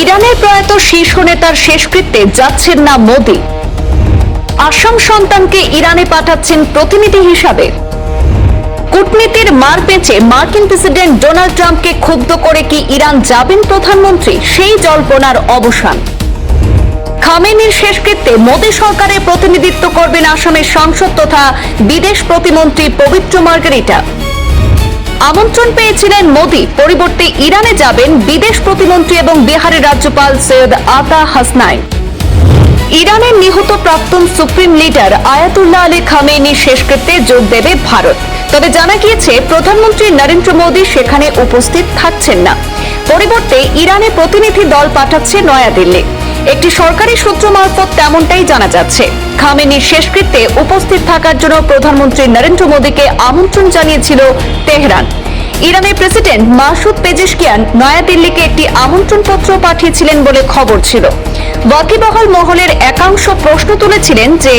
ইরানের প্রয়াত শীর্ষ নেতার শেষকৃত্যে যাচ্ছেন না মোদি। আসাম সন্তানকে ইরানে পাঠাচ্ছেন প্রতিনিধি হিসাবে। কূটনীতির মার পেঁচে মার্কিন প্রেসিডেন্ট ডোনাল্ড ট্রাম্পকে ক্ষুব্ধ করে কি ইরান যাবেন প্রধানমন্ত্রী, সেই জল্পনার অবসান। খামেনির শেষকৃত্যে মোদি সরকারের প্রতিনিধিত্ব করবেন আসামের সাংসদ তথা বিদেশ প্রতিমন্ত্রী পবিত্র মার্গারিটা। আমন্ত্রণ পেয়েছিলেন মোদি, পরিবর্তে ইরানে যাবেন বিদেশ প্রতিমন্ত্রী এবং বিহারের রাজ্যপাল সৈয়দ আতা হাসনাইন। ইরানের নিহত প্রাক্তন সুপ্রিম লিডার আয়াতুল্লাহ আলী খামেনির শেষকৃত্যে যোগ দেবে ভারত। তবে জানা গিয়েছে প্রধানমন্ত্রী নরেন্দ্র মোদি সেখানে উপস্থিত থাকছেন না, পরিবর্তে ইরানে প্রতিনিধি দল পাঠাচ্ছে নয়াদিল্লি। একটি সরকারি সূত্র মারফত তেমনটাই জানা যাচ্ছে। খামেনির শেষকৃত্যে উপস্থিত থাকার জন্য প্রধানমন্ত্রী নরেন্দ্র মোদীকে আমন্ত্রণ জানিয়েছিল তেহরান। ইরানের প্রেসিডেন্ট মাসুদ পেজেশকিয়ান নয়াদিল্লিকে একটি আমন্ত্রণপত্র পাঠিয়েছিলেন বলে খবর ছিল। ওয়াকিবহাল মহলের একাংশ প্রশ্ন তুলেছিলেন যে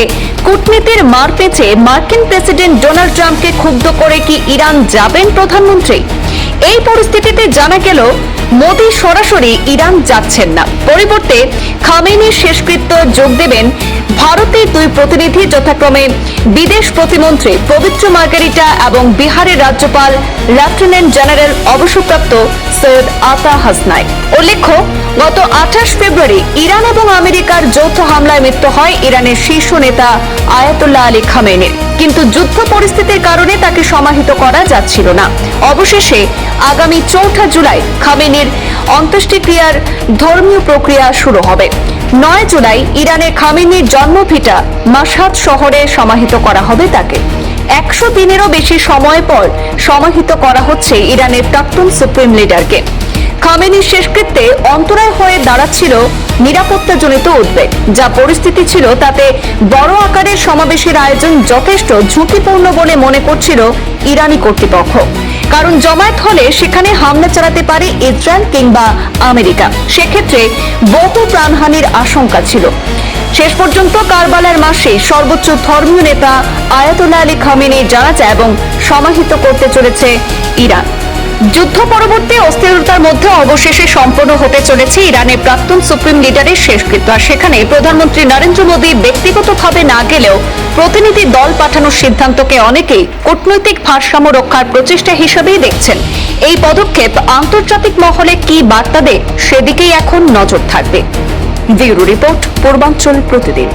কূটনীতির মার পেঁচে মার্কিন প্রেসিডেন্ট ডোনাল্ড ট্রাম্পকে ক্ষুব্ধ করে কি ইরান যাবেন প্রধানমন্ত্রী। এই পরিস্থিতিতে জানা গেল মোদি সরাসরি ইরান যাচ্ছেন না, পরিবর্তে খামেনির শেষকৃত্য যোগ দেবেন ভারতের দুই প্রতিনিধি, যথাক্রমে বিদেশ প্রতিমন্ত্রী পবিত্র মার্গারিটা এবং বিহারের রাজ্যপাল লেফটেন্যান্ট জেনারেল অবসরপ্রাপ্ত সৈয়দ আতা হাসনাইন। উল্লেখ্য, গত 28 ফেব্রুয়ারি ইরান এবং আমেরিকার যৌথ হামলায় মৃত্যু হয় ইরানের শীর্ষ নেতা আয়াতুল্লাহ আলী খামেনির, কিন্তু যুদ্ধ পরিস্থিতির কারণে তাকে সমাহিত করা যাচ্ছিল না। অবশেষে আগামী 4 জুলাই খামেনির অন্ত্যেষ্টিক্রিয়ার ধর্মীয় প্রক্রিয়া শুরু হবে। 9 জুলাই ইরানের খামেনির জন্মভিটা মাশহাদ শহরে সমাহিত করা হবে তাকে। 100 দিনেরও বেশি সময় পর সমাহিত করা হচ্ছে ইরানের প্রাক্তন সুপ্রিম লিডারকে। খামেনির শেষকৃত্যে অন্তরায় হয়ে দাঁড়াচ্ছিল নিরাপত্তাজনিত উদ্বেগ। যা পরিস্থিতি ছিল তাতে বড় আকারের সমাবেশের আয়োজন যথেষ্ট ঝুঁকিপূর্ণ বলে মনে করছিল ইরানি কর্তৃপক্ষ, কারণ জমায়েত হলে সেখানে হামলা চালাতে পারে ইসরায়েল কিংবা আমেরিকা। সেক্ষেত্রে বহু প্রাণহানির আশঙ্কা ছিল। শেষ পর্যন্ত কারবালার মাসে সর্বোচ্চ ধর্মীয় নেতা আয়াতুল্লাহ আলী খামেনির জানাজা এবং সমাহিত করতে চলেছে ইরান। যুদ্ধ পরবর্তী অস্থিরতার মধ্যে অবশেষে সম্পন্ন হতে চলেছে ইরানের প্রাক্তন সুপ্রিম লিডারের শেষকৃত্য। আর সেখানে প্রধানমন্ত্রী নরেন্দ্র মোদী ব্যক্তিগতভাবে না গেলেও প্রতিনিধি দল পাঠানোর সিদ্ধান্তকে অনেকেই কূটনৈতিক ভারসাম্য রক্ষার প্রচেষ্টা হিসেবেই দেখছেন। এই পদক্ষেপ আন্তর্জাতিক মহলে কি বার্তা দেয় সেদিকেই এখন নজর থাকবে। ব্যুরো রিপোর্ট, পূর্বাঞ্চল প্রতিদিন।